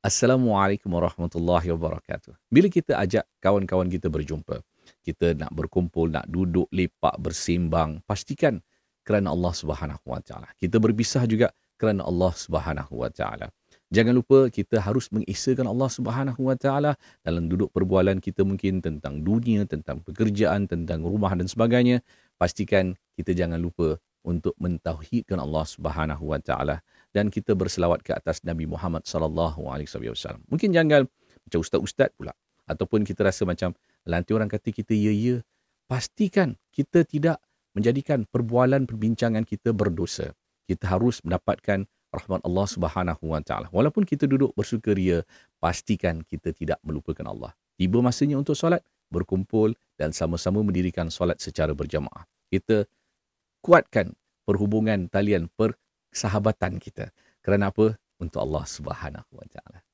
Assalamualaikum warahmatullahi wabarakatuh. Bila kita ajak kawan-kawan kita berjumpa, kita nak berkumpul, nak duduk lepak bersembang, pastikan kerana Allah Subhanahu Wa Taala. Kita berpisah juga kerana Allah Subhanahu Wa Taala. Jangan lupa kita harus mengesahkan Allah Subhanahu Wa Taala dalam duduk perbualan kita, mungkin tentang dunia, tentang pekerjaan, tentang rumah dan sebagainya. Pastikan kita jangan lupa untuk mentauhidkan Allah Subhanahu Wa Taala, dan kita berselawat ke atas Nabi Muhammad sallallahu alaihi wasallam. Mungkin jangan macam ustaz-ustaz pula, ataupun kita rasa macam nanti orang kata kita ya. Pastikan kita tidak menjadikan perbualan perbincangan kita berdosa. Kita harus mendapatkan rahmat Allah Subhanahu Wa Taala. Walaupun kita duduk bersukaria, pastikan kita tidak melupakan Allah. Tiba masanya untuk solat, berkumpul dan sama-sama mendirikan solat secara berjamaah. Kita kuatkan perhubungan talian persahabatan kita. Kerana apa? Untuk Allah Subhanahu Wa Taala.